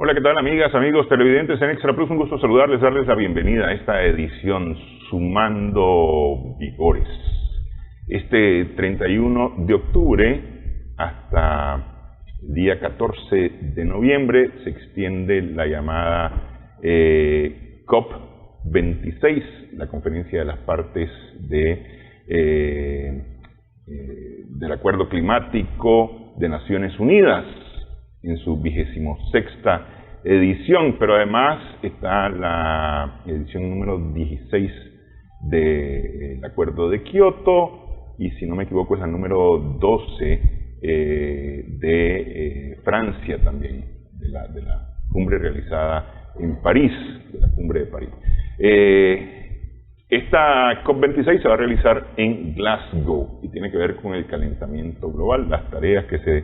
Hola, ¿qué tal amigas, amigos televidentes en Extra Plus? Un gusto saludarles, darles la bienvenida a esta edición Sumando Vigores. Este 31 de octubre hasta el día 14 de noviembre se extiende la llamada COP26, la conferencia de las partes del Acuerdo Climático de Naciones Unidas, en su 26ª edición, pero además está la edición número 16 del Acuerdo de Kioto, y si no me equivoco es la número 12 de Francia también, de la cumbre realizada en París, de la cumbre de París. Esta COP26 se va a realizar en Glasgow y tiene que ver con el calentamiento global, las tareas que se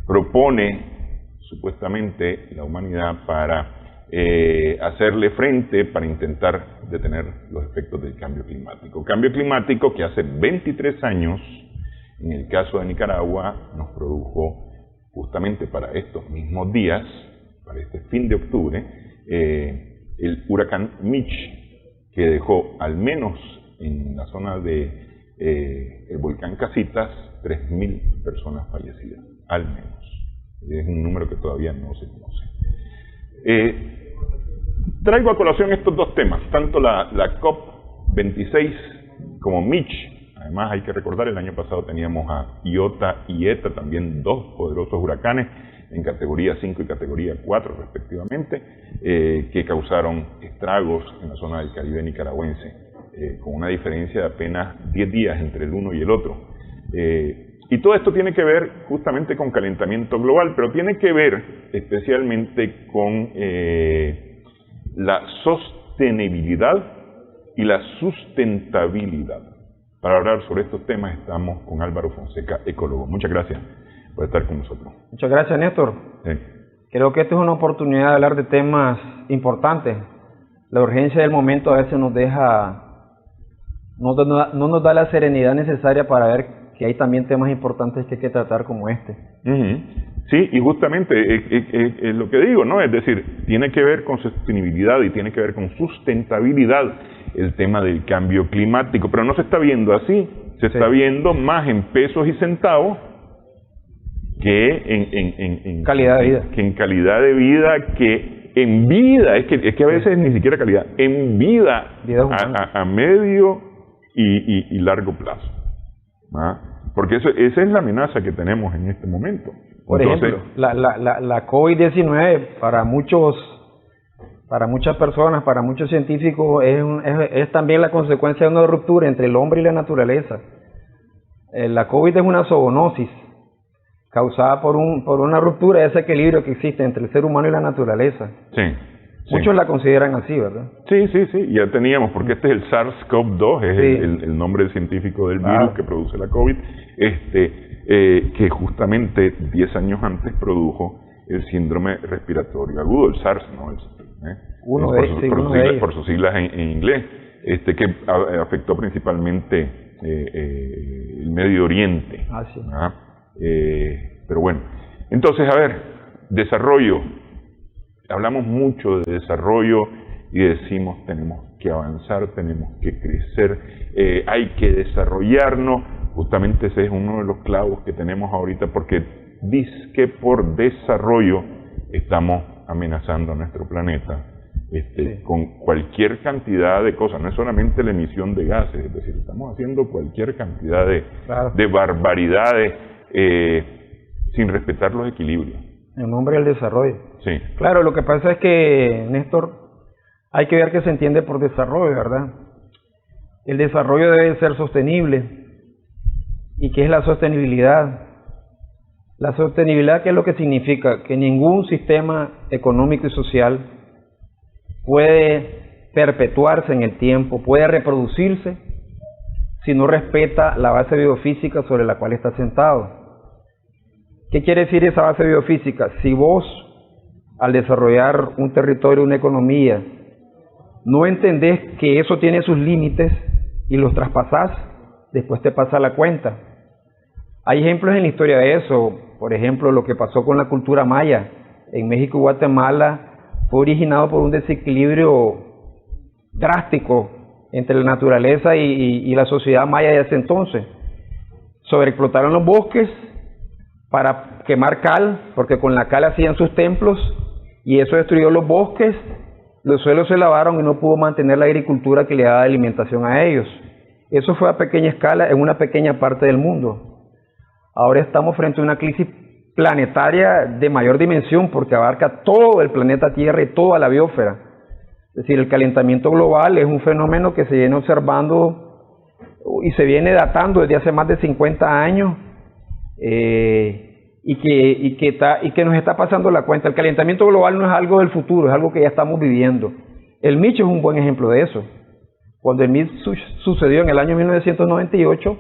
propone supuestamente la humanidad para hacerle frente, para intentar detener los efectos del cambio climático. Cambio climático que hace 23 años, en el caso de Nicaragua, nos produjo justamente para estos mismos días, para este fin de octubre, el huracán Mitch, que dejó al menos en la zona de el volcán Casitas 3.000 personas fallecidas, al menos. Es un número que todavía no se conoce. Traigo a colación estos dos temas, tanto la COP26 como Mitch. Además hay que recordar, el año pasado teníamos a Iota y Eta, también dos poderosos huracanes en categoría 5 y categoría 4 respectivamente, que causaron estragos en la zona del Caribe nicaragüense, con una diferencia de apenas 10 días entre el uno y el otro. Y todo esto tiene que ver justamente con calentamiento global, pero tiene que ver especialmente con la sostenibilidad y la sustentabilidad. Para hablar sobre estos temas estamos con Álvaro Fonseca, ecólogo. Muchas gracias por estar con nosotros. Muchas gracias, Néstor. Sí. Creo que esta es una oportunidad de hablar de temas importantes. La urgencia del momento a veces nos deja, no nos da la serenidad necesaria para ver que hay también temas importantes que hay que tratar como este. Sí, y justamente es lo que digo, ¿no? Es decir, tiene que ver con sostenibilidad y tiene que ver con sustentabilidad el tema del cambio climático, pero no se está viendo así, se está viendo más en pesos y centavos que en calidad de vida. Que en calidad de vida, que en vida, es que a veces ni siquiera calidad, en vida a medio y largo plazo. ¿Ah? Porque esa es la amenaza que tenemos en este momento. Por ejemplo, la COVID-19 para muchas personas, para muchos científicos, es también la consecuencia de una ruptura entre el hombre y la naturaleza. La COVID es una zoonosis causada por una ruptura de ese equilibrio que existe entre el ser humano y la naturaleza. Sí. Muchos la consideran así, ¿verdad? Sí, ya teníamos, porque este es el SARS-CoV-2, es el nombre científico del virus que produce la COVID, que justamente 10 años antes produjo el síndrome respiratorio agudo, el SARS, ¿no? Por sus siglas en inglés, que afectó principalmente el Medio Oriente. Sí. Pero bueno, entonces, a ver, desarrollo. Hablamos mucho de desarrollo y decimos tenemos que avanzar, tenemos que crecer, hay que desarrollarnos. Justamente ese es uno de los clavos que tenemos ahorita, porque dizque por desarrollo estamos amenazando a nuestro planeta con cualquier cantidad de cosas. No es solamente la emisión de gases, es decir, estamos haciendo cualquier cantidad de barbaridades sin respetar los equilibrios. En nombre del desarrollo. Sí. Claro, lo que pasa es que, Néstor, hay que ver qué se entiende por desarrollo, ¿verdad? El desarrollo debe ser sostenible. ¿Y qué es la sostenibilidad? La sostenibilidad, ¿qué es lo que significa? Que ningún sistema económico y social puede perpetuarse en el tiempo, puede reproducirse, si no respeta la base biofísica sobre la cual está sentado. ¿Qué quiere decir esa base biofísica? Si vos, al desarrollar un territorio, una economía, no entendés que eso tiene sus límites y los traspasás, después te pasa la cuenta. Hay ejemplos en la historia de eso, por ejemplo, lo que pasó con la cultura maya, en México y Guatemala fue originado por un desequilibrio drástico entre la naturaleza y la sociedad maya de ese entonces. Sobreexplotaron los bosques para quemar cal, porque con la cal hacían sus templos, y eso destruyó los bosques, los suelos se lavaron y no pudo mantener la agricultura que le daba alimentación a ellos. Eso fue a pequeña escala en una pequeña parte del mundo. Ahora estamos frente a una crisis planetaria de mayor dimensión, porque abarca todo el planeta Tierra y toda la biosfera. Es decir, el calentamiento global es un fenómeno que se viene observando y se viene datando desde hace más de 50 años, y que nos está pasando la cuenta. El calentamiento global no es algo del futuro, es algo que ya estamos viviendo. El Mitch es un buen ejemplo de eso. Cuando el Mitch sucedió en el año 1998,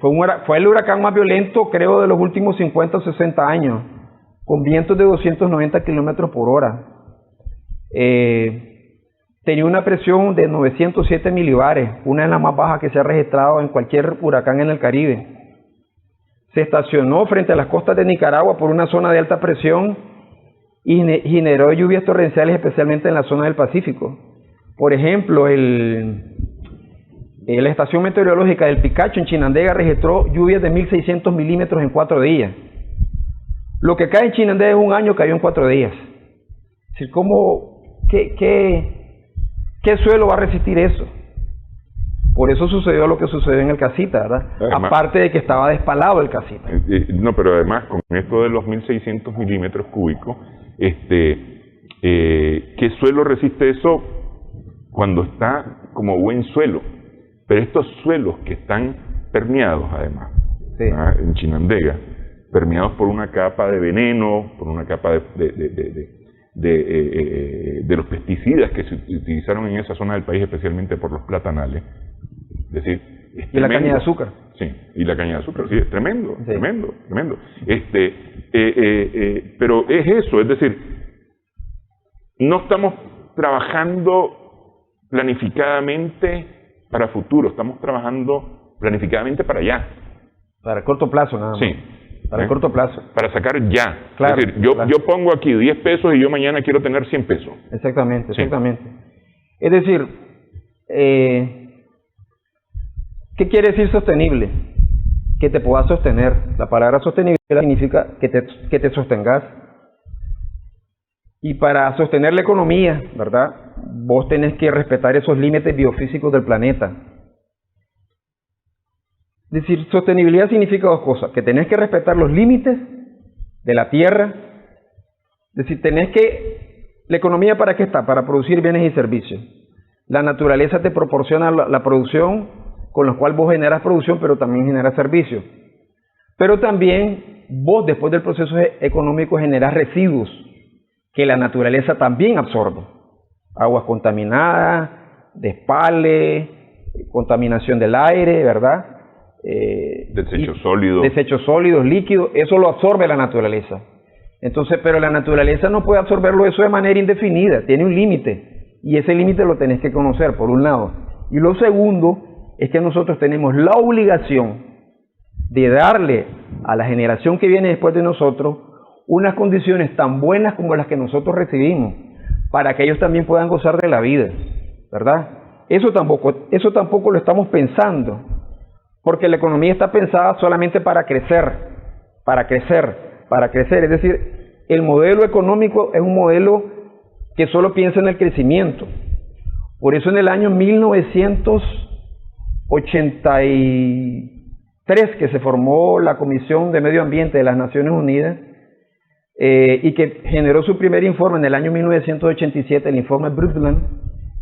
fue el huracán más violento, creo, de los últimos 50 o 60 años, con vientos de 290 kilómetros por hora. Tenía una presión de 907 milibares, una de las más bajas que se ha registrado en cualquier huracán en el Caribe. Se estacionó frente a las costas de Nicaragua por una zona de alta presión y generó lluvias torrenciales, especialmente en la zona del Pacífico. Por ejemplo, la estación meteorológica del Picacho en Chinandega registró lluvias de 1.600 milímetros en 4 días. Lo que cae en Chinandega en un año cayó en 4 días. Es decir, ¿qué suelo va a resistir eso? Por eso sucedió lo que sucedió en el Casita, ¿verdad? Además, aparte de que estaba despalado el Casita. No, pero además, con esto de los 1.600 milímetros cúbicos, ¿qué suelo resiste eso cuando está como buen suelo? Pero estos suelos que están permeados, además, sí, en Chinandega, permeados por una capa de veneno, por una capa de los pesticidas que se utilizaron en esa zona del país, especialmente por los platanales. Es decir, es y la caña de azúcar. Sí, y la caña de azúcar, sí, es tremendo, sí, tremendo. Pero es eso, es decir, no estamos trabajando planificadamente para futuro, estamos trabajando planificadamente para allá. Para el corto plazo, nada más. Sí. Para el corto plazo. Para sacar ya. Claro, es decir, yo pongo aquí 10 pesos y yo mañana quiero tener 100 pesos. Exactamente, sí, exactamente. Es decir, ¿qué quiere decir sostenible? Que te puedas sostener. La palabra sostenible significa que te sostengas. Y para sostener la economía, ¿verdad? Vos tenés que respetar esos límites biofísicos del planeta. Es decir, sostenibilidad significa 2 cosas: que tenés que respetar los límites de la tierra. Es decir, ¿la economía para qué está? Para producir bienes y servicios. La naturaleza te proporciona la producción, con la cual vos generas producción, pero también generas servicios. Pero también vos, después del proceso económico, generas residuos que la naturaleza también absorbe. Aguas contaminadas, despale, contaminación del aire, ¿verdad? Desechos sólidos. Desechos sólidos, líquidos, eso lo absorbe la naturaleza. Entonces, pero la naturaleza no puede absorberlo eso de manera indefinida, tiene un límite, y ese límite lo tenés que conocer, por un lado. Y lo segundo es que nosotros tenemos la obligación de darle a la generación que viene después de nosotros unas condiciones tan buenas como las que nosotros recibimos, para que ellos también puedan gozar de la vida, ¿verdad? Eso tampoco lo estamos pensando, porque la economía está pensada solamente para crecer. Es decir, el modelo económico es un modelo que solo piensa en el crecimiento. Por eso en el año 1983, que se formó la Comisión de Medio Ambiente de las Naciones Unidas, y que generó su primer informe en el año 1987, el informe Brundtland,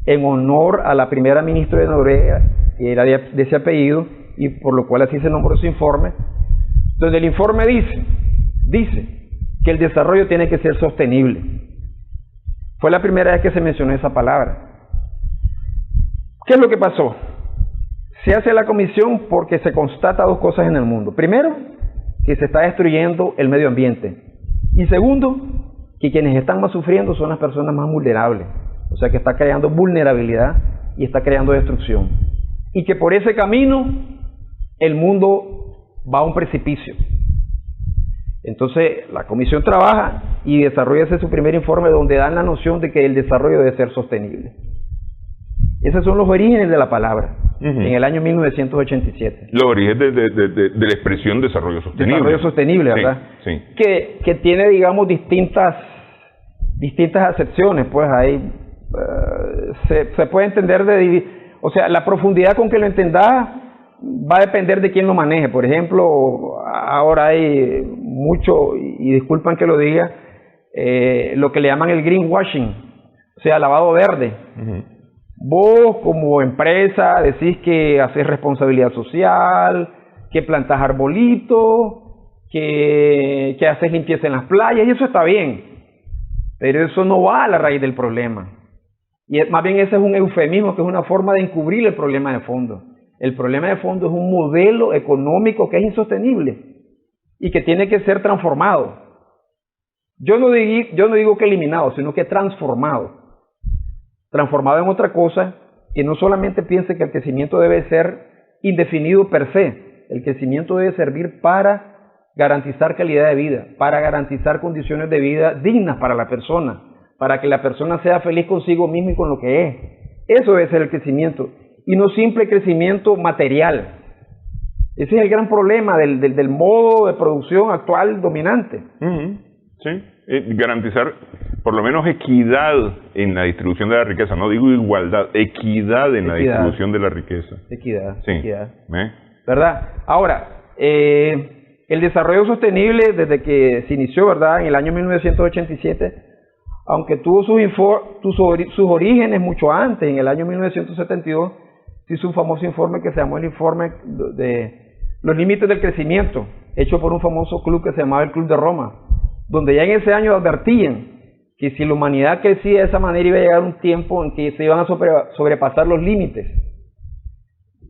en honor a la primera ministra de Noruega, que era de ese apellido, y por lo cual así se nombró su informe, donde el informe dice que el desarrollo tiene que ser sostenible. Fue la primera vez que se mencionó esa palabra. ¿Qué es lo que pasó? Se hace la comisión porque se constata 2 cosas en el mundo. Primero, que se está destruyendo el medio ambiente. Y segundo, que quienes están más sufriendo son las personas más vulnerables. O sea, que está creando vulnerabilidad y está creando destrucción. Y que por ese camino el mundo va a un precipicio. Entonces, la comisión trabaja y desarrolla su primer informe donde dan la noción de que el desarrollo debe ser sostenible. Esos son los orígenes de la palabra, en el año 1987. Los orígenes de la expresión desarrollo sostenible. Desarrollo sostenible, ¿verdad? Sí. Que tiene, digamos, distintas acepciones, pues ahí se puede entender o sea, la profundidad con que lo entendas va a depender de quién lo maneje. Por ejemplo, ahora hay mucho, y disculpan que lo diga, lo que le llaman el greenwashing, o sea, lavado verde. Vos como empresa decís que haces responsabilidad social, que plantas arbolitos, que haces limpieza en las playas, y eso está bien, pero eso no va a la raíz del problema. Y más bien ese es un eufemismo, que es una forma de encubrir el problema de fondo. El problema de fondo es un modelo económico que es insostenible y que tiene que ser transformado. Yo no digo que eliminado, sino que transformado. Transformado en otra cosa que no solamente piense que el crecimiento debe ser indefinido per se. El crecimiento debe servir para garantizar calidad de vida, para garantizar condiciones de vida dignas para la persona, para que la persona sea feliz consigo mismo y con lo que es. Eso debe ser el crecimiento, y no simple crecimiento material. Ese es el gran problema del modo de producción actual dominante. Sí, garantizar por lo menos equidad en la distribución de la riqueza. No digo igualdad, equidad en la distribución de la riqueza. Equidad, sí. Equidad. ¿Verdad? Ahora, el desarrollo sostenible, desde que se inició, ¿verdad?, en el año 1987, aunque tuvo sus orígenes mucho antes, en el año 1972, se hizo un famoso informe que se llamó el informe de los límites del crecimiento, hecho por un famoso club que se llamaba el Club de Roma, donde ya en ese año advertían que si la humanidad crecía de esa manera iba a llegar un tiempo en que se iban a sobrepasar los límites.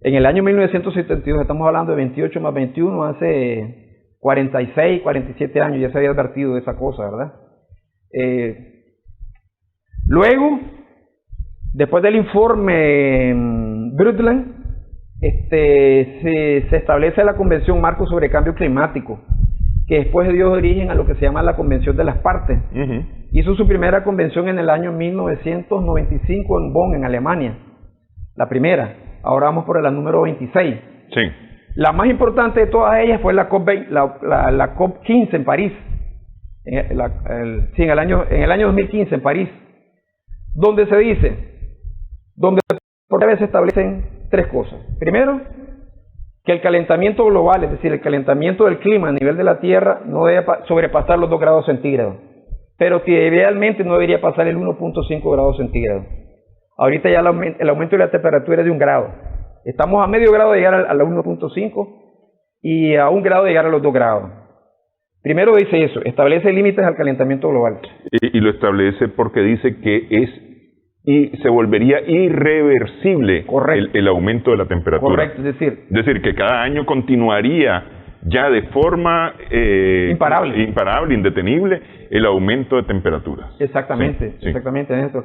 En el año 1972, estamos hablando de 28 más 21, hace 46, 47 años, ya se había advertido de esa cosa, ¿verdad? Luego, después del informe Brundtland, se establece la Convención Marco sobre Cambio Climático, que después dio origen a lo que se llama la Convención de las Partes. Hizo su primera convención en el año 1995 en Bonn, en Alemania. La primera. Ahora vamos por la número 26. Sí. La más importante de todas ellas fue la COP 15 en París. En el año 2015 en París. Donde se dice, donde por vez se establecen tres cosas. Primero, que el calentamiento global, es decir, el calentamiento del clima a nivel de la Tierra, no debe sobrepasar los 2 grados centígrados, pero que idealmente no debería pasar el 1.5 grados centígrados. Ahorita ya el aumento de la temperatura es de 1 grado. Estamos a medio grado de llegar a la 1.5 y a 1 grado de llegar a los 2 grados. Primero dice eso, establece límites al calentamiento global. Y lo establece porque dice que se volvería irreversible el aumento de la temperatura. Correcto, es decir que cada año continuaría ya de forma imparable, indetenible, el aumento de temperaturas. Exactamente, exactamente, Néstor.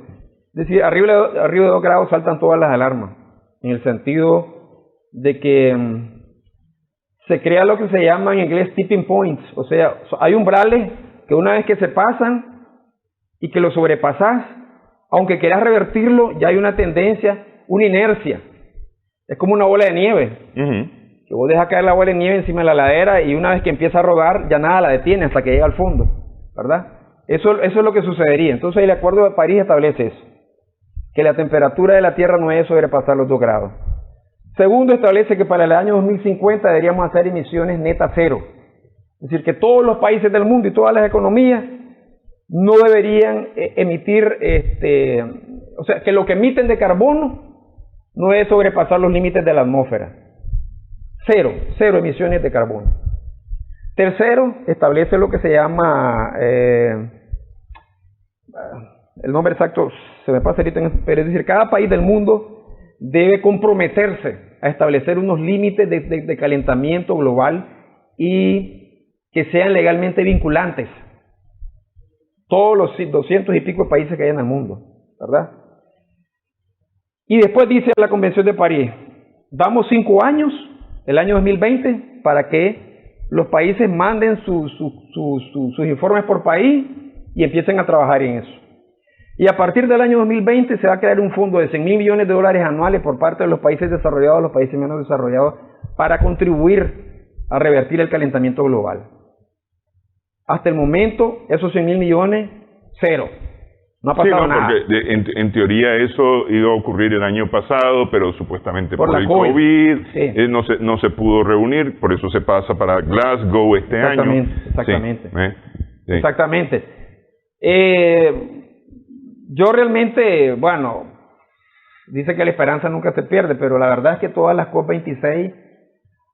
Es decir, arriba de 2 grados saltan todas las alarmas, en el sentido de que se crea lo que se llama en inglés tipping points, o sea, hay umbrales que una vez que se pasan y que lo sobrepasás, aunque quieras revertirlo, ya hay una tendencia, una inercia. Es como una bola de nieve. Que vos dejas caer la bola de nieve encima de la ladera y una vez que empieza a rodar, ya nada la detiene hasta que llega al fondo, ¿verdad? Eso es lo que sucedería. Entonces el Acuerdo de París establece eso, que la temperatura de la Tierra no debe sobrepasar los 2 grados. Segundo, establece que para el año 2050 deberíamos hacer emisiones netas cero. Es decir, que todos los países del mundo y todas las economías no deberían emitir, o sea, que lo que emiten de carbono no debe sobrepasar los límites de la atmósfera. Cero emisiones de carbono. Tercero, establece lo que se llama, el nombre exacto se me pasa ahorita, pero es decir, cada país del mundo debe comprometerse a establecer unos límites de calentamiento global y que sean legalmente vinculantes. Todos los 200 y pico de países que hay en el mundo, ¿verdad? Y después dice la Convención de París, damos 5 años, el año 2020, para que los países manden sus informes por país y empiecen a trabajar en eso. Y a partir del año 2020 se va a crear un fondo de $100.000 millones anuales por parte de los países desarrollados, los países menos desarrollados, para contribuir a revertir el calentamiento global. Hasta el momento, esos 100.000 millones, cero. No ha pasado nada. Porque en teoría eso iba a ocurrir el año pasado, pero supuestamente por el COVID sí. No se pudo reunir, por eso se pasa para Glasgow este año. Exactamente. Sí. Exactamente. Yo realmente, bueno, dice que la esperanza nunca se pierde, pero la verdad es que todas las COP26,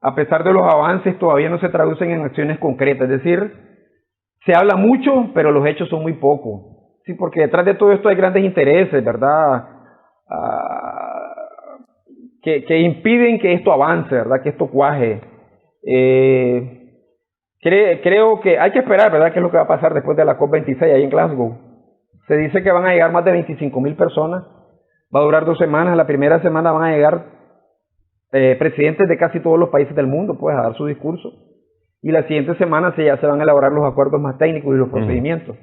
a pesar de los avances, todavía no se traducen en acciones concretas. Es decir, se habla mucho, pero los hechos son muy pocos. Sí, porque detrás de todo esto hay grandes intereses, ¿verdad? Que impiden que esto avance, ¿verdad? Que esto cuaje. Creo que hay que esperar, ¿verdad? ¿Qué es lo que va a pasar después de la COP26 ahí en Glasgow? Se dice que van a llegar más de 25.000 personas. Va a durar 2 semanas. La primera semana van a llegar presidentes de casi todos los países del mundo, pues, a dar su discurso. Y la siguiente semana ya se van a elaborar los acuerdos más técnicos y los procedimientos.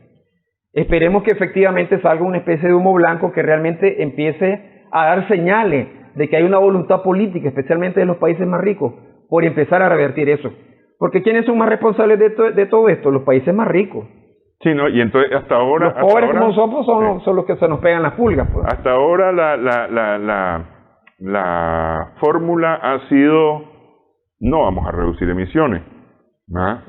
Esperemos que efectivamente salga una especie de humo blanco que realmente empiece a dar señales de que hay una voluntad política, especialmente de los países más ricos, por empezar a revertir eso. Porque ¿quiénes son más responsables de todo esto? Los países más ricos. Sí, ¿no? Y entonces hasta ahora... Los pobres como nosotros son los que se nos pegan las pulgas. Pues. Hasta ahora la fórmula ha sido: no vamos a reducir emisiones.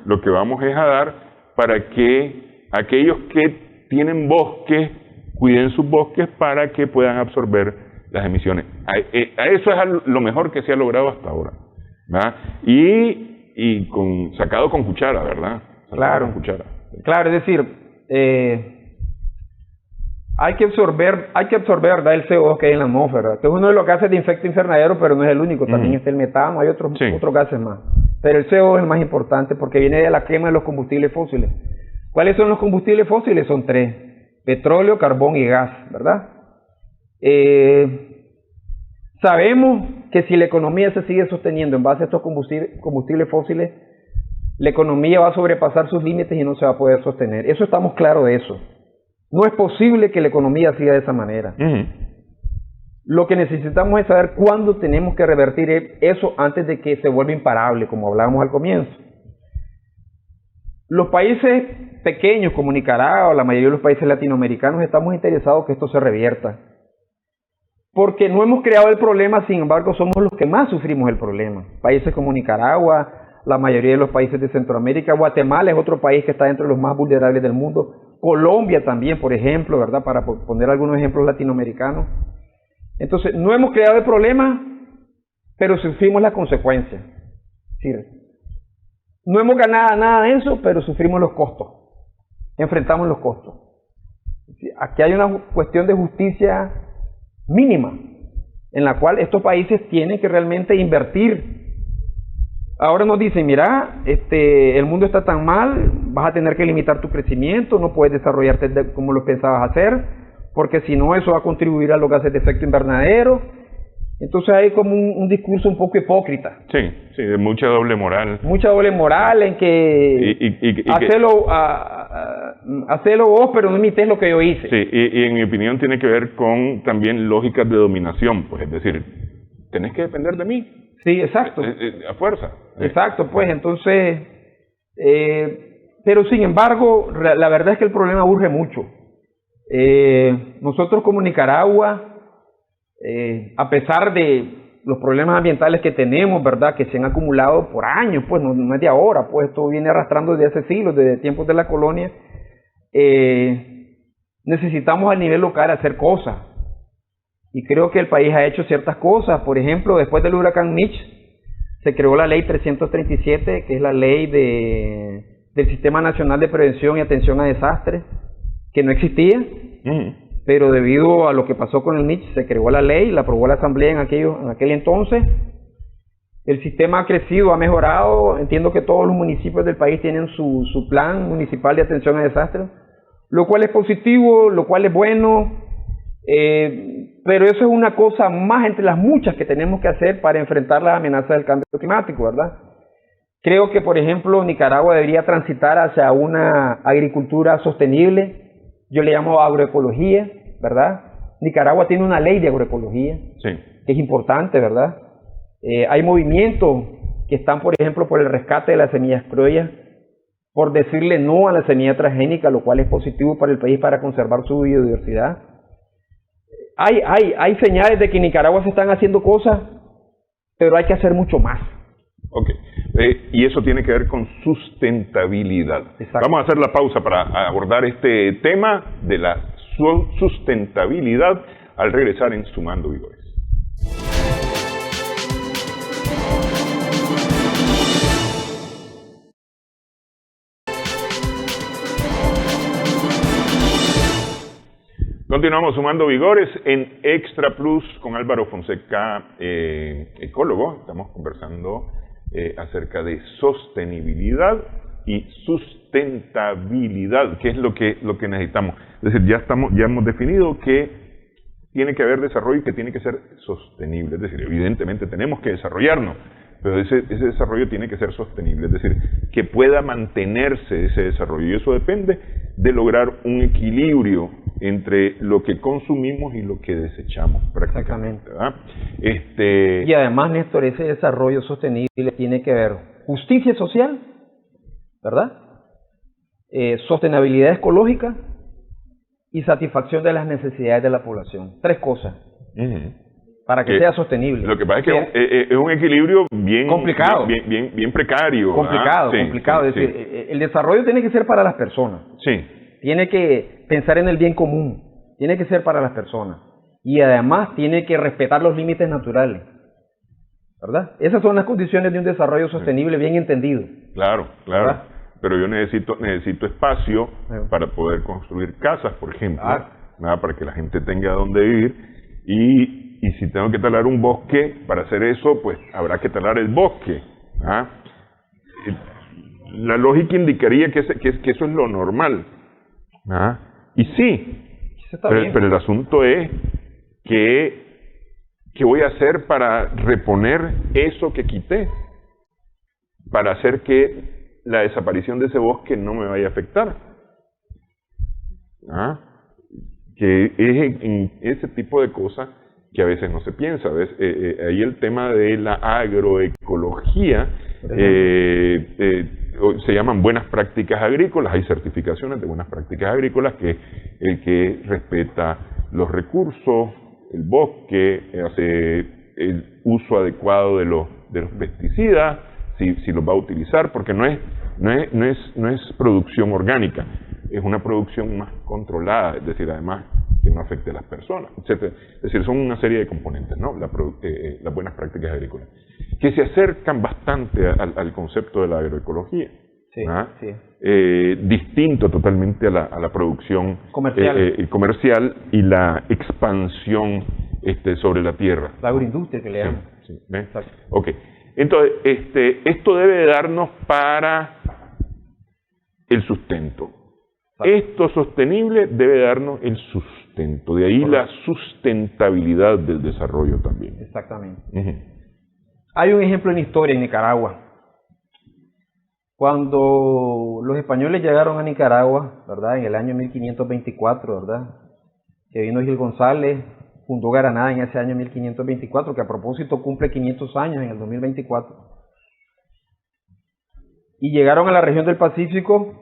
Lo que vamos es a dar para que aquellos que tienen bosques cuiden sus bosques para que puedan absorber las emisiones. Eso es lo mejor que se ha logrado hasta ahora, ¿verdad? Y sacado con cuchara, ¿verdad? Claro, con cuchara. Claro, es decir, hay que absorber, ¿verdad? El CO2 que hay en la atmósfera. Este es uno de los gases de efecto invernadero, pero no es el único. También está el metano, hay otros gases más. Pero el CO2 es el más importante porque viene de la quema de los combustibles fósiles. ¿Cuáles son los combustibles fósiles? Son 3: petróleo, carbón y gas, ¿verdad? Sabemos que si la economía se sigue sosteniendo en base a estos combustibles fósiles, la economía va a sobrepasar sus límites y no se va a poder sostener. Eso estamos claros de eso. No es posible que la economía siga de esa manera. Lo que necesitamos es saber cuándo tenemos que revertir eso antes de que se vuelva imparable, como hablábamos al comienzo. Los países pequeños como Nicaragua, la mayoría de los países latinoamericanos, estamos interesados que esto se revierta. Porque no hemos creado el problema, sin embargo, somos los que más sufrimos el problema. Países como Nicaragua, la mayoría de los países de Centroamérica, Guatemala es otro país que está dentro de los más vulnerables del mundo, Colombia también, por ejemplo, ¿verdad? Para poner algunos ejemplos latinoamericanos. Entonces, no hemos creado el problema, pero sufrimos las consecuencias. Sí. No hemos ganado nada de eso, pero sufrimos los costos. Enfrentamos los costos. Aquí hay una cuestión de justicia mínima, en la cual estos países tienen que realmente invertir. Ahora nos dicen, mira, el mundo está tan mal, vas a tener que limitar tu crecimiento, no puedes desarrollarte como lo pensabas hacer, porque si no eso va a contribuir a los gases de efecto invernadero. Entonces hay como un discurso un poco hipócrita. Sí, de mucha doble moral. Mucha doble moral en que hacelo vos, pero no imites lo que yo hice. Sí, y en mi opinión tiene que ver con también lógicas de dominación, pues es decir, tenés que depender de mí. Sí, exacto. A fuerza. Exacto, pues entonces, pero sin embargo, la verdad es que el problema urge mucho. Nosotros como Nicaragua, a pesar de los problemas ambientales que tenemos, ¿verdad? Que se han acumulado por años, pues no es de ahora, pues esto viene arrastrando desde hace siglos, desde tiempos de la colonia. Necesitamos a nivel local hacer cosas. Y creo que el país ha hecho ciertas cosas. Por ejemplo, después del huracán Mitch, se creó la ley 337, que es la ley del Sistema Nacional de Prevención y Atención a Desastres, que no existía. Pero debido a lo que pasó con el Mitch, se creó la ley, la aprobó la Asamblea en aquel entonces. El sistema ha crecido, ha mejorado. Entiendo que todos los municipios del país tienen su plan municipal de atención a desastres, lo cual es positivo, lo cual es bueno. Pero eso es una cosa más entre las muchas que tenemos que hacer para enfrentar las amenazas del cambio climático, ¿verdad? Creo que, por ejemplo, Nicaragua debería transitar hacia una agricultura sostenible. Yo le llamo agroecología, ¿verdad? Nicaragua tiene una ley de agroecología, Sí. que es importante, ¿verdad? Hay movimientos que están, por ejemplo, por el rescate de las semillas criollas, por decirle no a la semilla transgénica, lo cual es positivo para el país para conservar su biodiversidad. Hay señales de que en Nicaragua se están haciendo cosas, pero hay que hacer mucho más. Ok. Y eso tiene que ver con sustentabilidad. Exacto. Vamos a hacer la pausa para abordar este tema de la sustentabilidad al regresar en Sumando Vigores. Continuamos Sumando Vigores en Extra Plus con Álvaro Fonseca, ecólogo. Estamos conversando acerca de sostenibilidad y sustentabilidad, que es lo que necesitamos. Es decir, ya hemos definido que tiene que haber desarrollo y que tiene que ser sostenible. Es decir, evidentemente tenemos que desarrollarnos, pero ese desarrollo tiene que ser sostenible, es decir, que pueda mantenerse ese desarrollo. Y eso depende de lograr un equilibrio entre lo que consumimos y lo que desechamos prácticamente, ¿verdad? Y además, Néstor, ese desarrollo sostenible tiene que ver justicia social, ¿verdad? Sostenibilidad ecológica y satisfacción de las necesidades de la población. 3 cosas. Para que sea sostenible. Lo que pasa es que es un equilibrio bien complicado, bien precario. Complicado. Es decir, el desarrollo tiene que ser para las personas. Sí. Tiene que pensar en el bien común. Tiene que ser para las personas. Y además tiene que respetar los límites naturales. ¿Verdad? Esas son las condiciones de un desarrollo sostenible bien entendido. Claro. ¿Verdad? Pero yo necesito espacio para poder construir casas, por ejemplo, para que la gente tenga donde vivir. Y si tengo que talar un bosque, para hacer eso, pues habrá que talar el bosque. La lógica indicaría que eso es lo normal. Y sí, pero el asunto es ¿qué voy a hacer para reponer eso que quité? Para hacer que la desaparición de ese bosque no me vaya a afectar. Que es en ese tipo de cosas que a veces no se piensa. ¿Ves? Ahí el tema de la agroecología, se llaman buenas prácticas agrícolas, hay certificaciones de buenas prácticas agrícolas que respeta los recursos, el bosque, hace el uso adecuado de los pesticidas, si los va a utilizar, porque no es producción orgánica, es una producción más controlada, es decir, además que no afecte a las personas, etc. Es decir, son una serie de componentes, ¿no? Las buenas prácticas agrícolas, que se acercan bastante al concepto de la agroecología. Sí. Distinto totalmente a la producción comercial y la expansión sobre la tierra. La agroindustria que le llaman. Sí. Ok. Entonces, esto debe darnos para el sustento. Esto sostenible debe darnos el sustento. De ahí la sustentabilidad del desarrollo también. Exactamente. Hay un ejemplo en la historia en Nicaragua. Cuando los españoles llegaron a Nicaragua, ¿verdad? En el año 1524, ¿verdad? Que vino Gil González, fundó Granada en ese año 1524, que a propósito cumple 500 años en el 2024. Y llegaron a la región del Pacífico.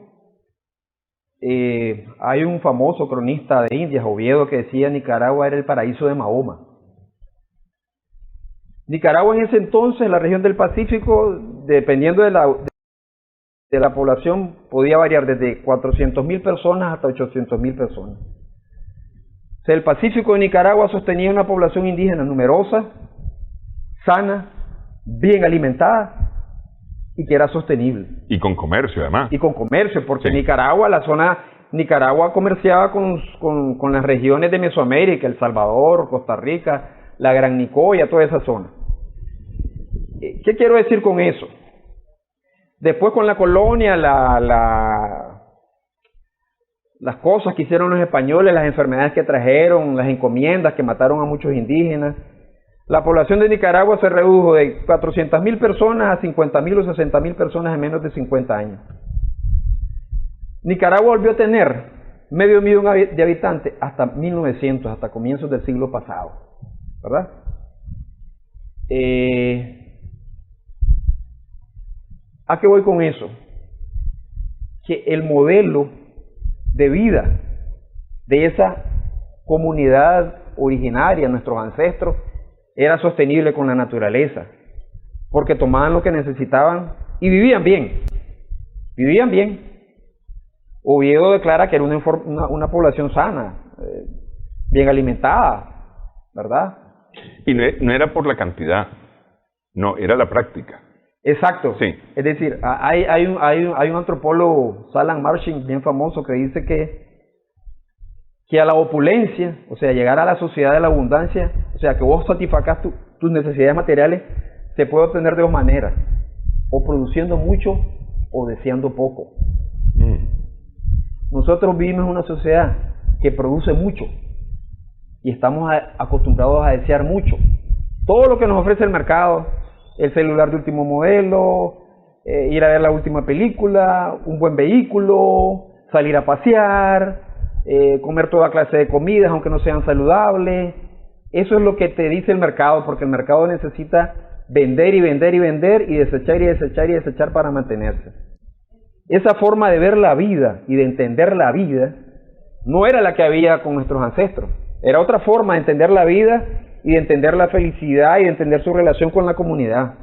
Hay un famoso cronista de Indias, Oviedo, que decía Nicaragua era el paraíso de Mahoma. Nicaragua en ese entonces, la región del Pacífico, dependiendo de la población, podía variar desde 400.000 personas hasta 800.000 personas. O sea, el Pacífico de Nicaragua sostenía una población indígena numerosa, sana, bien alimentada y que era sostenible. Y con comercio, además. Y con comercio, porque sí. Nicaragua comerciaba con las regiones de Mesoamérica, El Salvador, Costa Rica, la Gran Nicoya, toda esa zona. ¿Qué quiero decir con eso? Después con la colonia, las cosas que hicieron los españoles, las enfermedades que trajeron, las encomiendas que mataron a muchos indígenas, La población de Nicaragua se redujo de 400.000 personas a 50.000 o 60.000 personas en menos de 50 años. Nicaragua volvió a tener medio millón de habitantes hasta 1900, hasta comienzos del siglo pasado, ¿verdad? ¿A qué voy con eso? Que el modelo de vida de esa comunidad originaria, nuestros ancestros, era sostenible con la naturaleza, porque tomaban lo que necesitaban y vivían bien. Vivían bien. Oviedo declara que era una población sana, bien alimentada, ¿verdad? Y no era por la cantidad, no, era la práctica. Exacto. Sí. Es decir, hay un antropólogo, Salam Marshing, bien famoso, que dice que a la opulencia, o sea, llegar a la sociedad de la abundancia, o sea, que vos satisfacas tus necesidades materiales, se puede obtener de dos maneras, o produciendo mucho o deseando poco. Nosotros vivimos en una sociedad que produce mucho y estamos acostumbrados a desear mucho. Todo lo que nos ofrece el mercado, el celular de último modelo, ir a ver la última película, un buen vehículo, salir a pasear, comer toda clase de comidas aunque no sean saludables. Eso es lo que te dice el mercado, porque el mercado necesita vender y vender y vender y desechar y desechar y desechar para mantenerse. Esa forma de ver la vida y de entender la vida no era la que había con nuestros ancestros. Era otra forma de entender la vida y de entender la felicidad y de entender su relación con la comunidad.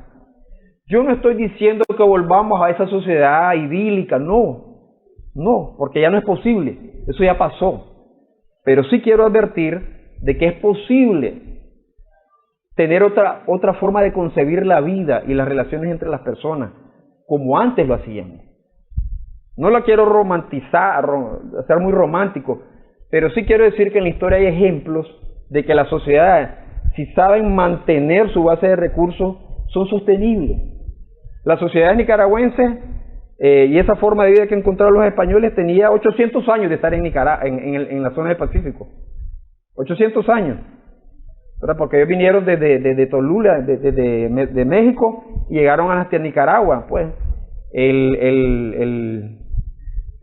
Yo no estoy diciendo que volvamos a esa sociedad idílica, no, porque ya no es posible, eso ya pasó. Pero sí quiero advertir de que es posible tener otra forma de concebir la vida y las relaciones entre las personas, como antes lo hacíamos. No la quiero romantizar, hacer muy romántico, pero sí quiero decir que en la historia hay ejemplos de que las sociedades, si saben mantener su base de recursos, son sostenibles. La sociedad nicaragüense y esa forma de vida que encontraron los españoles tenía 800 años de estar en la zona del Pacífico. 800 años, ¿verdad? Porque ellos vinieron desde Tolula, de México, y llegaron hasta Nicaragua. Pues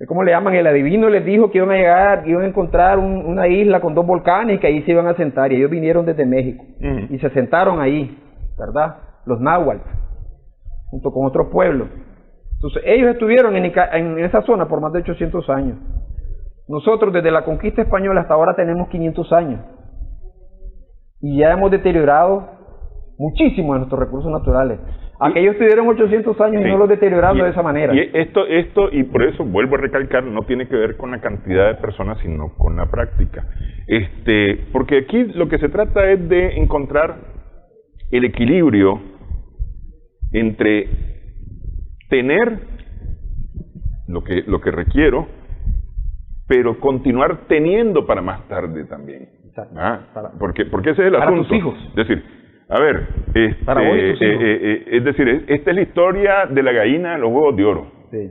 ¿cómo le llaman? El adivino les dijo que iban a encontrar una isla con dos volcanes y que ahí se iban a sentar, y ellos vinieron desde México y se sentaron ahí, ¿verdad? Los náhuatl, junto con otros pueblos. Entonces ellos estuvieron en esa zona por más de 800 años. Nosotros desde la conquista española hasta ahora tenemos 500 años y ya hemos deteriorado muchísimo de nuestros recursos naturales. Aquellos tuvieron 800 años y no los deterioraron de esa manera. Y esto, y por eso vuelvo a recalcar, no tiene que ver con la cantidad de personas, sino con la práctica. Porque aquí lo que se trata es de encontrar el equilibrio entre tener lo que requiero, pero continuar teniendo para más tarde también. Porque ese es el asunto. Para tus hijos. Es decir, a ver, para vos y tus hijos. Es decir, esta es la historia de la gallina de los huevos de oro. Sí.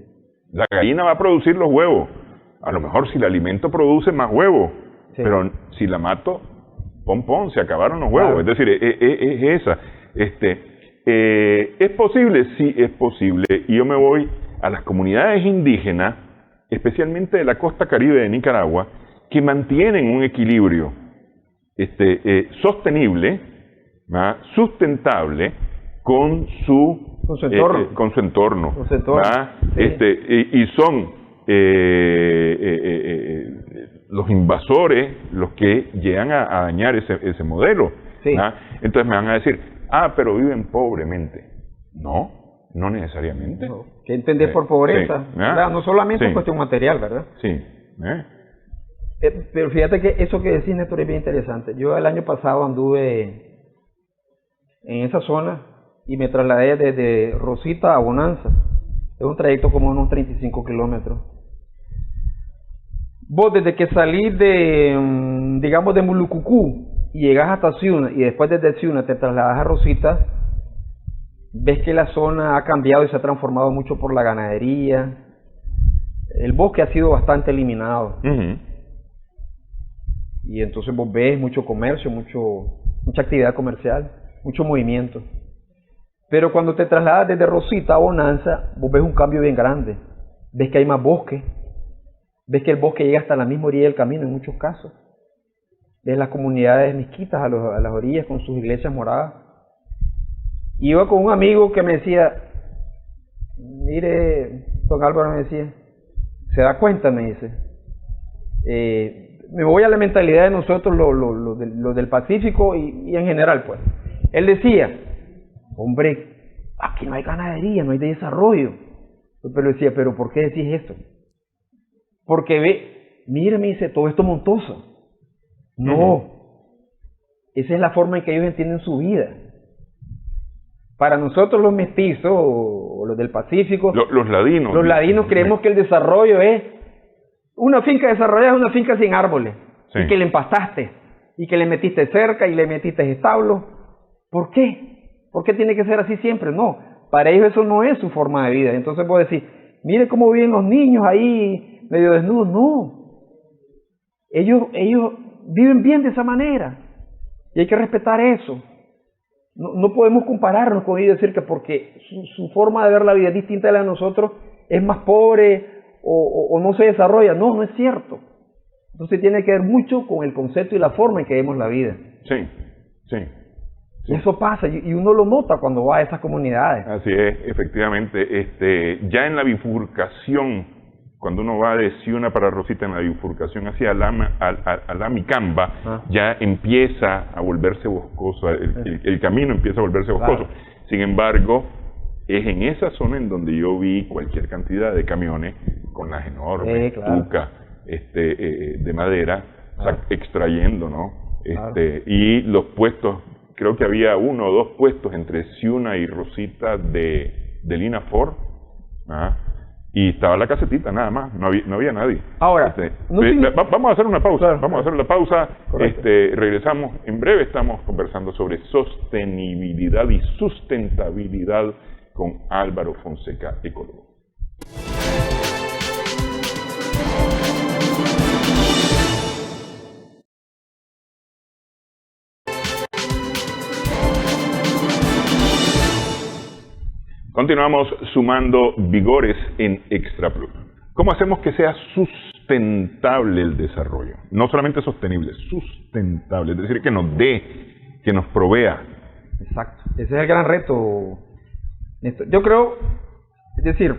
La gallina va a producir los huevos. A lo mejor si el alimento produce más huevos, sí, pero si la mato, pom, se acabaron los huevos. Claro. Es decir, es esa. ¿Es posible? Sí, es posible. Y yo me voy a las comunidades indígenas, especialmente de la costa caribe de Nicaragua, que mantienen un equilibrio sostenible, sustentable con su entorno. Sí. Y son los invasores los que llegan a dañar ese modelo. Sí. Entonces me van a decir, pero viven pobremente. No necesariamente. No. ¿Qué entendés por pobreza? Sí. No solamente es cuestión material, ¿verdad? Sí. Pero fíjate que eso que decís, Néstor, es bien interesante. Yo el año pasado anduve en esa zona y me trasladé desde Rosita a Bonanza. Es un trayecto como unos 35 kilómetros. Vos desde que salís de Mulucucú y llegás hasta Ciuna, y después desde Ciuna te trasladas a Rosita, ves que la zona ha cambiado y se ha transformado mucho por la ganadería. El bosque ha sido bastante eliminado. Y entonces vos ves mucho comercio, mucha actividad comercial, mucho movimiento. Pero cuando te trasladas desde Rosita a Bonanza, vos ves un cambio bien grande. Ves que hay más bosque, ves que el bosque llega hasta la misma orilla del camino en muchos casos. Ves las comunidades mezquitas a las orillas con sus iglesias moradas. Y iba con un amigo que me decía, mire, don Álvaro me decía, ¿se da cuenta? Me dice, me voy a la mentalidad de nosotros, los del Pacífico y en general, pues. Él decía, hombre, aquí no hay ganadería, no hay desarrollo. Pero decía, ¿pero por qué decís esto? Porque ve, mire, me dice, todo esto montoso. No, esa es la forma en que ellos entienden su vida. Para nosotros los mestizos o los del Pacífico, los ladinos creemos que el desarrollo es una finca desarrollada, es una finca sin árboles, sí, y que le empastaste, y que le metiste cerca y le metiste establo. ¿Por qué? ¿Por qué tiene que ser así siempre? No, para ellos eso no es su forma de vida. Entonces vos decís, mire cómo viven los niños ahí medio desnudos. No, ellos viven bien de esa manera y hay que respetar eso. No podemos compararnos con ellos y decir que porque su forma de ver la vida es distinta a la de nosotros, es más pobre o no se desarrolla. No, no es cierto. Entonces tiene que ver mucho con el concepto y la forma en que vemos la vida. Sí, sí. Y eso pasa, y uno lo nota cuando va a esas comunidades. Así es, efectivamente. Ya en la bifurcación, cuando uno va de Ciuna para Rosita, en la bifurcación hacia la Micamba, ya empieza a volverse boscoso, el camino empieza a volverse boscoso. Claro. Sin embargo, es en esa zona en donde yo vi cualquier cantidad de camiones con las enormes tucas de madera, extrayendo, ¿no? Y los puestos, creo que había 1 o 2 puestos entre Ciuna y Rosita del INAFOR, y estaba la casetita nada más, no había nadie. Ahora, vamos a hacer una pausa, claro, vamos a hacer la pausa, regresamos, en breve estamos conversando sobre sostenibilidad y sustentabilidad con Álvaro Fonseca, ecólogo. Continuamos sumando vigores en Extra Plus. ¿Cómo hacemos que sea sustentable el desarrollo? No solamente sostenible, sustentable, es decir, que nos dé, que nos provea. Exacto, ese es el gran reto. Yo creo, es decir,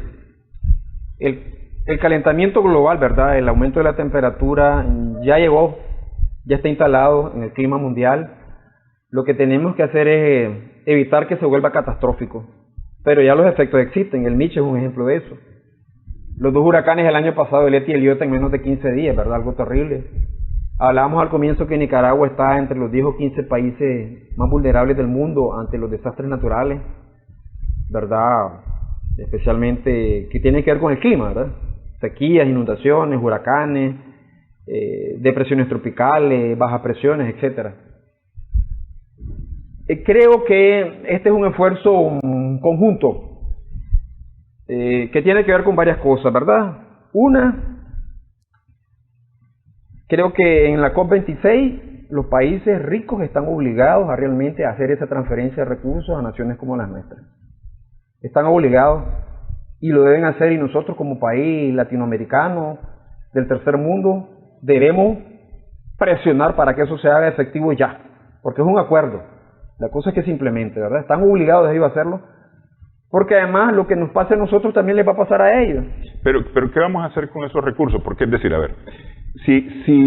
el calentamiento global, ¿verdad? El aumento de la temperatura ya llegó, ya está instalado en el clima mundial. Lo que tenemos que hacer es evitar que se vuelva catastrófico. Pero ya los efectos existen, el Mitch es un ejemplo de eso. Los 2 huracanes del año pasado, el Eta y el Iota, en menos de 15 días, ¿verdad? Algo terrible. Hablábamos al comienzo que Nicaragua está entre los 10 o 15 países más vulnerables del mundo ante los desastres naturales, ¿verdad? Especialmente que tienen que ver con el clima, ¿verdad? Sequías, inundaciones, huracanes, depresiones tropicales, bajas presiones, etcétera. Creo que este es un esfuerzo conjunto que tiene que ver con varias cosas, ¿verdad? Una, creo que en la COP26 los países ricos están obligados a realmente hacer esa transferencia de recursos a naciones como las nuestras. Están obligados y lo deben hacer, y nosotros como país latinoamericano del tercer mundo debemos presionar para que eso se haga efectivo ya, porque es un acuerdo. La cosa es que se implemente, ¿verdad? Están obligados ellos a hacerlo, porque además lo que nos pase a nosotros también les va a pasar a ellos. Pero ¿qué vamos a hacer con esos recursos? Porque es decir, a ver, si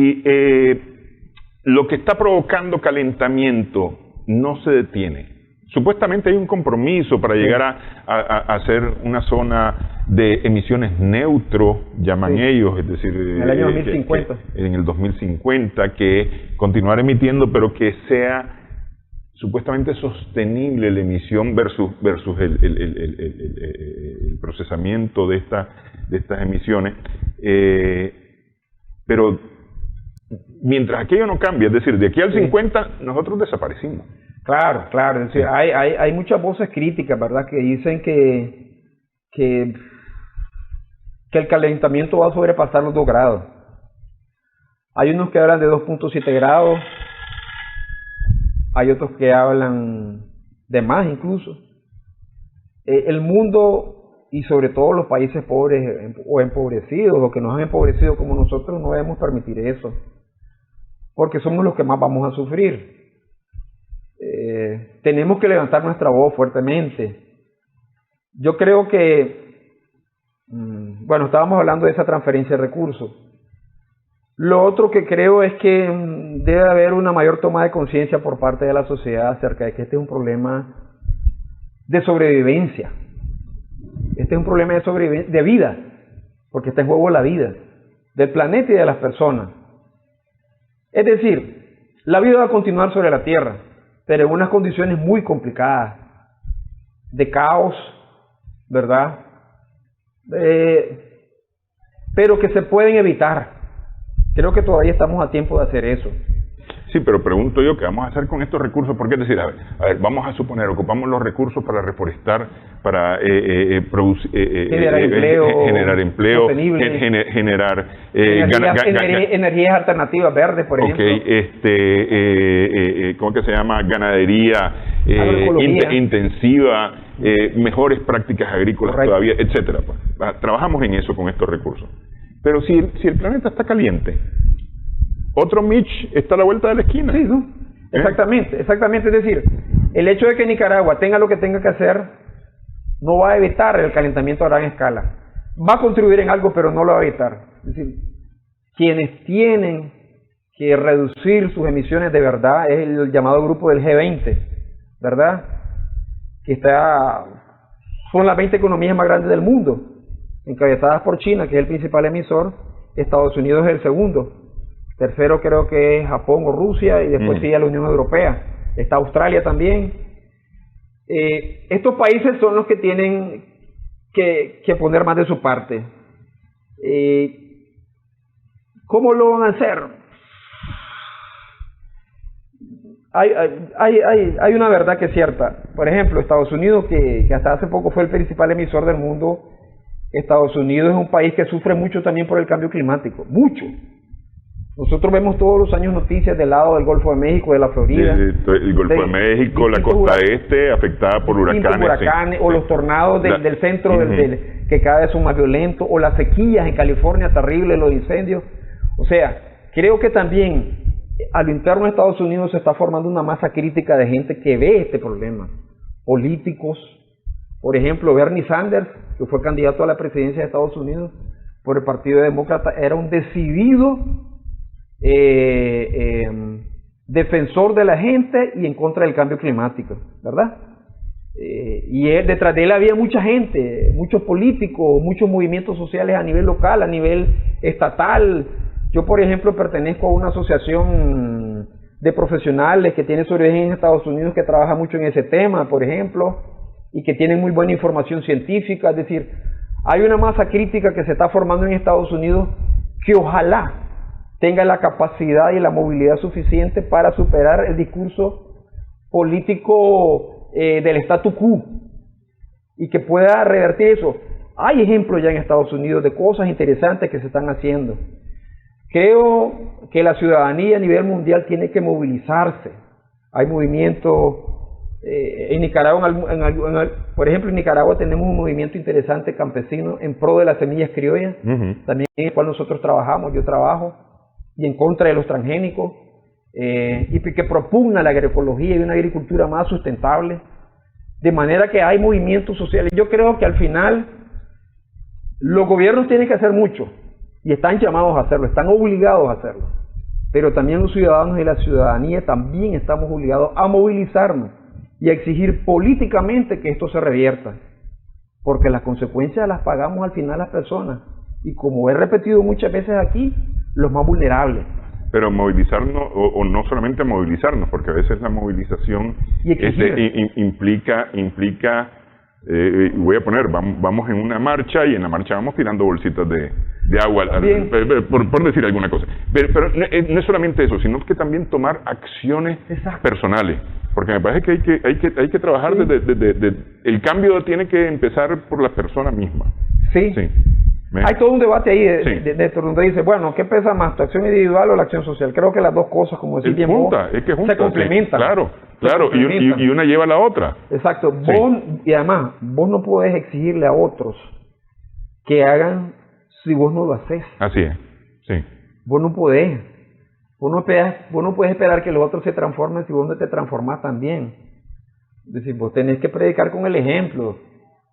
lo que está provocando calentamiento no se detiene, supuestamente hay un compromiso para llegar a hacer una zona de emisiones neutro, llaman ellos, es decir, en el año 2050. En el 2050, que continuar emitiendo, pero que sea supuestamente sostenible la emisión versus el procesamiento de estas emisiones, pero mientras aquello no cambie, es decir, de aquí al 50 nosotros desaparecimos. Claro, es decir, hay muchas voces críticas, ¿verdad?, que dicen que el calentamiento va a sobrepasar los 2 grados. Hay unos que hablan de 2.7 grados. hay otros que hablan de más incluso. El mundo, y sobre todo los países pobres o empobrecidos, o que nos han empobrecido como nosotros, no debemos permitir eso, porque somos los que más vamos a sufrir. Tenemos que levantar nuestra voz fuertemente. Yo creo que, bueno, estábamos hablando de esa transferencia de recursos. Lo otro que creo es que debe haber una mayor toma de conciencia por parte de la sociedad acerca de que este es un problema de sobrevivencia. Este es un problema de sobrevivencia, de vida, porque está en juego la vida del planeta y de las personas. Es decir, la vida va a continuar sobre la Tierra, pero en unas condiciones muy complicadas, de caos, ¿verdad? Pero que se pueden evitar. Creo que todavía estamos a tiempo de hacer eso. Sí, pero pregunto yo, ¿qué vamos a hacer con estos recursos? Porque es decir, a ver, vamos a suponer, ocupamos los recursos para reforestar, para generar empleo, generar energías alternativas verdes, por ejemplo. ¿Cómo que se llama? Ganadería intensiva, mejores prácticas agrícolas. Correcto. Todavía, etcétera. Trabajamos en eso con estos recursos. Pero si el planeta está caliente, otro Mitch está a la vuelta de la esquina. Sí, ¿no? Exactamente. Es decir, el hecho de que Nicaragua tenga lo que tenga que hacer no va a evitar el calentamiento a gran escala. Va a contribuir en algo, pero no lo va a evitar. Es decir, quienes tienen que reducir sus emisiones de verdad es el llamado grupo del G20, ¿verdad? Que son las 20 economías más grandes del mundo, encabezadas por China, que es el principal emisor. Estados Unidos es el segundo. Tercero creo que es Japón o Rusia, y después sigue la Unión Europea. Está Australia también. Estos países son los que tienen que poner más de su parte. ¿Cómo lo van a hacer? Hay una verdad que es cierta. Por ejemplo, Estados Unidos, que hasta hace poco fue el principal emisor del mundo, Estados Unidos es un país que sufre mucho también por el cambio climático. Mucho. Nosotros vemos todos los años noticias del lado del Golfo de México, de la Florida. El Golfo de México, la costa este, afectada por huracanes. O los tornados del centro, que cada vez son más violentos, o las sequías en California, terribles, los incendios. O sea, creo que también a lo interno de Estados Unidos se está formando una masa crítica de gente que ve este problema. Políticos, por ejemplo, Bernie Sanders, que fue candidato a la presidencia de Estados Unidos por el Partido Demócrata, era un decidido defensor de la gente y en contra del cambio climático, ¿verdad? Detrás de él había mucha gente, muchos políticos, muchos movimientos sociales a nivel local, a nivel estatal. Yo, por ejemplo, pertenezco a una asociación de profesionales que tiene su origen en Estados Unidos, que trabaja mucho en ese tema, por ejemplo, y que tienen muy buena información científica. Es decir, hay una masa crítica que se está formando en Estados Unidos que ojalá tenga la capacidad y la movilidad suficiente para superar el discurso político del statu quo y que pueda revertir eso. Hay ejemplos ya en Estados Unidos de cosas interesantes que se están haciendo. Creo que la ciudadanía a nivel mundial tiene que movilizarse. Hay movimientos en Nicaragua, por ejemplo, en Nicaragua tenemos un movimiento interesante campesino en pro de las semillas criollas, también en el cual nosotros trabajamos, yo trabajo, y en contra de los transgénicos, y que propugna la agroecología y una agricultura más sustentable, de manera que hay movimientos sociales. Yo creo que al final los gobiernos tienen que hacer mucho, y están llamados a hacerlo, están obligados a hacerlo, pero también los ciudadanos y la ciudadanía también estamos obligados a movilizarnos y a exigir políticamente que esto se revierta, porque las consecuencias las pagamos al final las personas, y como he repetido muchas veces aquí, los más vulnerables. Pero movilizarnos, o no solamente movilizarnos, porque a veces la movilización implica voy a poner, vamos en una marcha y en la marcha vamos tirando bolsitas de agua, por decir alguna cosa. Pero no es solamente eso, sino que también tomar acciones personales. Porque me parece que hay que trabajar desde el cambio tiene que empezar por la persona misma. Sí. Hay todo un debate ahí Sí. de donde dice, bueno, ¿qué pesa más, tu acción individual o la acción social? Creo que las dos cosas, como decís bien vos, junta, se complementan. Sí, claro, Se claro, complementan. y una lleva a la otra. Exacto. Sí. Y además, vos no podés exigirle a otros que hagan si vos no lo haces. Así es, sí. Vos no podés. Vos no puedes esperar que los otros se transformen si vos no te transformás también. Es decir, vos tenés que predicar con el ejemplo.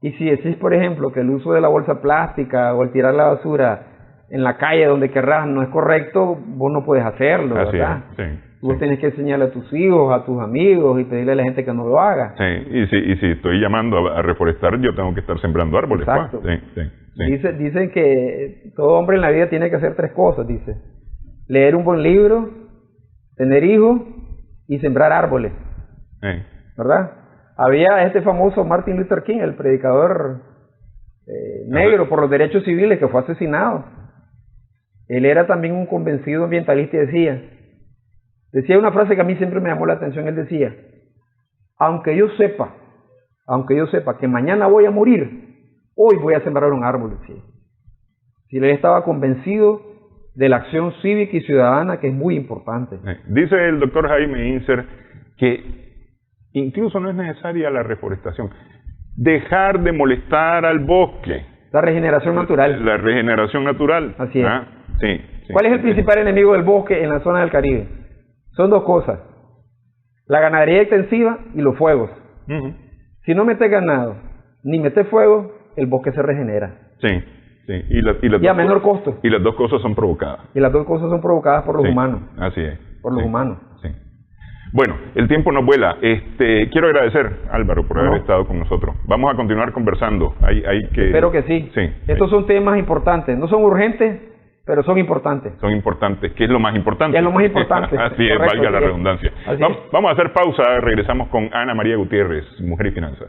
Y si decís, por ejemplo, que el uso de la bolsa plástica o el tirar la basura en la calle donde querrás no es correcto, vos no puedes hacerlo, Así ¿verdad? es, sí. Vos Sí. tenés que enseñarle a tus hijos, a tus amigos y pedirle a la gente que no lo haga. Sí, y si estoy llamando a reforestar, yo tengo que estar sembrando árboles. Exacto. Pues. Sí. Dicen que todo hombre en la vida tiene que hacer 3 cosas, dice. Leer un buen libro, tener hijos y sembrar árboles, Sí. ¿verdad? Había este famoso Martin Luther King, el predicador negro por los derechos civiles, que fue asesinado. Él era también un convencido ambientalista y decía una frase que a mí siempre me llamó la atención. Él decía, aunque yo sepa que mañana voy a morir, hoy voy a sembrar un árbol. Decía. Si él estaba convencido de la acción cívica y ciudadana, que es muy importante. Dice el doctor Jaime Inser que incluso no es necesaria la reforestación. Dejar de molestar al bosque. La regeneración natural. La regeneración natural. Así es. Sí. ¿Cuál es el principal enemigo del bosque en la zona del Caribe? Son 2 cosas. La ganadería extensiva y los fuegos. Uh-huh. Si no metes ganado, ni metes fuego, el bosque se regenera. Sí. Y a menor costo. Y las 2 cosas son provocadas. Y las 2 cosas son provocadas por los humanos. Así es. Por los humanos. Sí. Bueno, el tiempo nos vuela. Quiero agradecer, Álvaro, por haber estado con nosotros. Vamos a continuar conversando. Espero que sí. Estos son temas importantes. No son urgentes, pero son importantes. Son importantes. ¿Qué es lo más importante? Es lo más importante. Así es, correcto, valga la redundancia. Vamos a hacer pausa. Regresamos con Ana María Gutiérrez, Mujer y Finanzas.